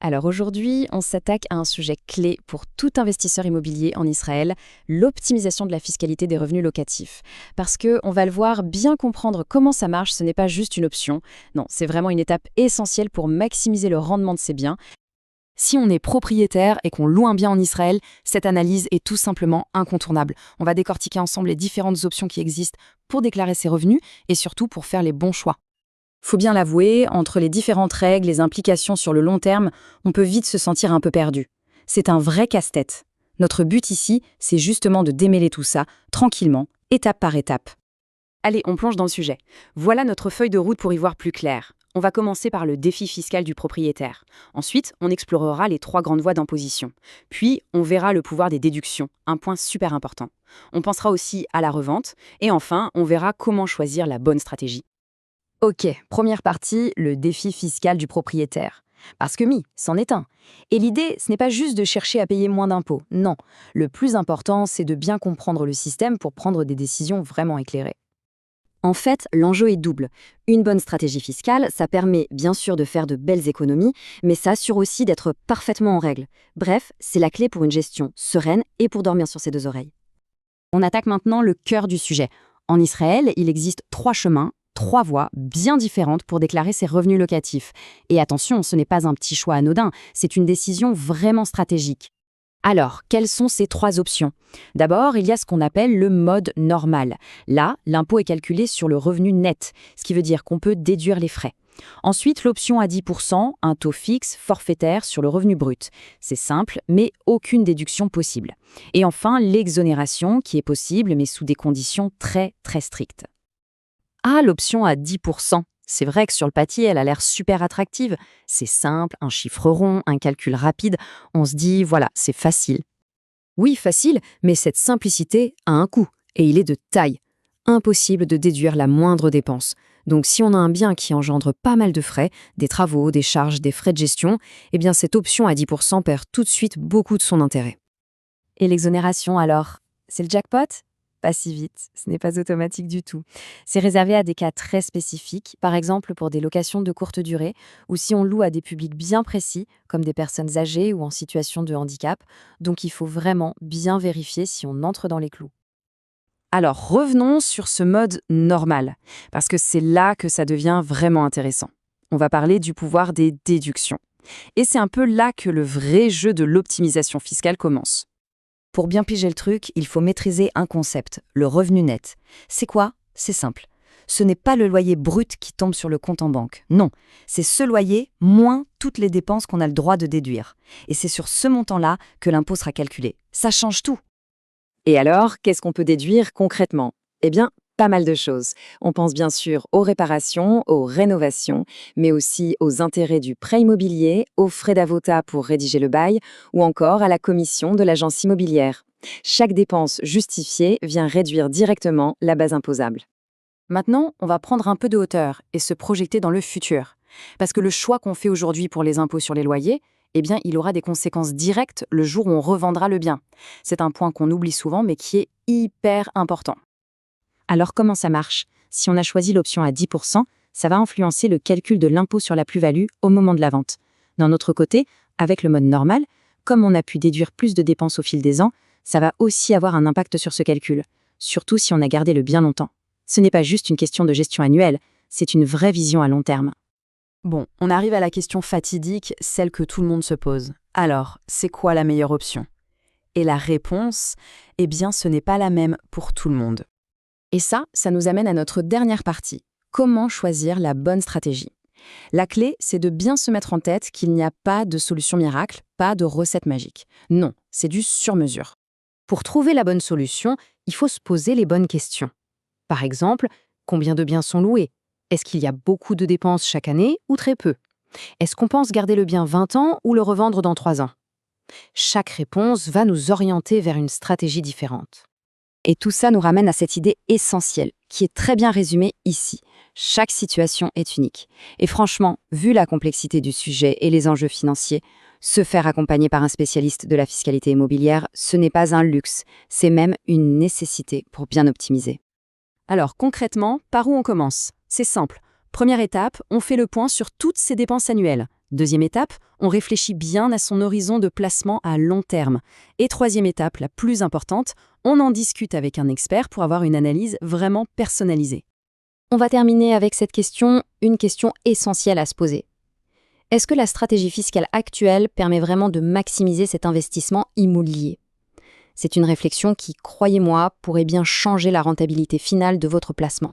Alors aujourd'hui, on s'attaque à un sujet clé pour tout investisseur immobilier en Israël, l'optimisation de la fiscalité des revenus locatifs. Parce que, on va le voir, bien comprendre comment ça marche, ce n'est pas juste une option. Non, c'est vraiment une étape essentielle pour maximiser le rendement de ses biens. Si on est propriétaire et qu'on loue un bien en Israël, cette analyse est tout simplement incontournable. On va décortiquer ensemble les différentes options qui existent pour déclarer ses revenus et surtout pour faire les bons choix. Faut bien l'avouer, entre les différentes règles, les implications sur le long terme, on peut vite se sentir un peu perdu. C'est un vrai casse-tête. Notre but ici, c'est justement de démêler tout ça, tranquillement, étape par étape. Allez, on plonge dans le sujet. Voilà notre feuille de route pour y voir plus clair. On va commencer par le défi fiscal du propriétaire. Ensuite, on explorera les 3 grandes voies d'imposition. Puis, on verra le pouvoir des déductions, un point super important. On pensera aussi à la revente. Et enfin, on verra comment choisir la bonne stratégie. Ok, première partie, le défi fiscal du propriétaire. Parce que c'en est un. Et l'idée, ce n'est pas juste de chercher à payer moins d'impôts, non. Le plus important, c'est de bien comprendre le système pour prendre des décisions vraiment éclairées. En fait, l'enjeu est double. Une bonne stratégie fiscale, ça permet bien sûr de faire de belles économies, mais ça assure aussi d'être parfaitement en règle. Bref, c'est la clé pour une gestion sereine et pour dormir sur ses 2 oreilles. On attaque maintenant le cœur du sujet. En Israël, il existe 3 chemins, 3 voies bien différentes pour déclarer ses revenus locatifs. Et attention, ce n'est pas un petit choix anodin, c'est une décision vraiment stratégique. Alors, quelles sont ces 3 options? D'abord, il y a ce qu'on appelle le mode normal. Là, l'impôt est calculé sur le revenu net, ce qui veut dire qu'on peut déduire les frais. Ensuite, l'option à 10%, un taux fixe, forfaitaire sur le revenu brut. C'est simple, mais aucune déduction possible. Et enfin, l'exonération, qui est possible, mais sous des conditions très, très strictes. Ah, l'option à 10%. C'est vrai que sur le papier, elle a l'air super attractive. C'est simple, un chiffre rond, un calcul rapide. On se dit, voilà, c'est facile. Oui, facile, mais cette simplicité a un coût, et il est de taille. Impossible de déduire la moindre dépense. Donc si on a un bien qui engendre pas mal de frais, des travaux, des charges, des frais de gestion, eh bien cette option à 10% perd tout de suite beaucoup de son intérêt. Et l'exonération alors? C'est le jackpot? Pas si vite, ce n'est pas automatique du tout. C'est réservé à des cas très spécifiques, par exemple pour des locations de courte durée, ou si on loue à des publics bien précis, comme des personnes âgées ou en situation de handicap, donc il faut vraiment bien vérifier si on entre dans les clous. Alors revenons sur ce mode normal, parce que c'est là que ça devient vraiment intéressant. On va parler du pouvoir des déductions. Et c'est un peu là que le vrai jeu de l'optimisation fiscale commence. Pour bien piger le truc, il faut maîtriser un concept, le revenu net. C'est quoi? C'est simple. Ce n'est pas le loyer brut qui tombe sur le compte en banque. Non, c'est ce loyer moins toutes les dépenses qu'on a le droit de déduire. Et c'est sur ce montant-là que l'impôt sera calculé. Ça change tout. Et alors, qu'est-ce qu'on peut déduire concrètement? Eh bien, pas mal de choses. On pense bien sûr aux réparations, aux rénovations, mais aussi aux intérêts du prêt immobilier, aux frais d'avocat pour rédiger le bail, ou encore à la commission de l'agence immobilière. Chaque dépense justifiée vient réduire directement la base imposable. Maintenant, on va prendre un peu de hauteur et se projeter dans le futur. Parce que le choix qu'on fait aujourd'hui pour les impôts sur les loyers, eh bien, il aura des conséquences directes le jour où on revendra le bien. C'est un point qu'on oublie souvent, mais qui est hyper important. Alors comment ça marche? Si on a choisi l'option à 10%, ça va influencer le calcul de l'impôt sur la plus-value au moment de la vente. D'un autre côté, avec le mode normal, comme on a pu déduire plus de dépenses au fil des ans, ça va aussi avoir un impact sur ce calcul, surtout si on a gardé le bien longtemps. Ce n'est pas juste une question de gestion annuelle, c'est une vraie vision à long terme. Bon, on arrive à la question fatidique, celle que tout le monde se pose. Alors, c'est quoi la meilleure option? Et la réponse, eh bien, ce n'est pas la même pour tout le monde. Et ça nous amène à notre dernière partie. Comment choisir la bonne stratégie? La clé, c'est de bien se mettre en tête qu'il n'y a pas de solution miracle, pas de recette magique. Non, c'est du sur-mesure. Pour trouver la bonne solution, il faut se poser les bonnes questions. Par exemple, combien de biens sont loués? Est-ce qu'il y a beaucoup de dépenses chaque année ou très peu? Est-ce qu'on pense garder le bien 20 ans ou le revendre dans 3 ans? Chaque réponse va nous orienter vers une stratégie différente. Et tout ça nous ramène à cette idée essentielle, qui est très bien résumée ici. Chaque situation est unique. Et franchement, vu la complexité du sujet et les enjeux financiers, se faire accompagner par un spécialiste de la fiscalité immobilière, ce n'est pas un luxe, c'est même une nécessité pour bien optimiser. Alors concrètement, par où on commence? C'est simple. Première étape, on fait le point sur toutes ces dépenses annuelles. Deuxième étape, on réfléchit bien à son horizon de placement à long terme. Et troisième étape, la plus importante, on en discute avec un expert pour avoir une analyse vraiment personnalisée. On va terminer avec cette question, une question essentielle à se poser. Est-ce que la stratégie fiscale actuelle permet vraiment de maximiser cet investissement immobilier? C'est une réflexion qui, croyez-moi, pourrait bien changer la rentabilité finale de votre placement.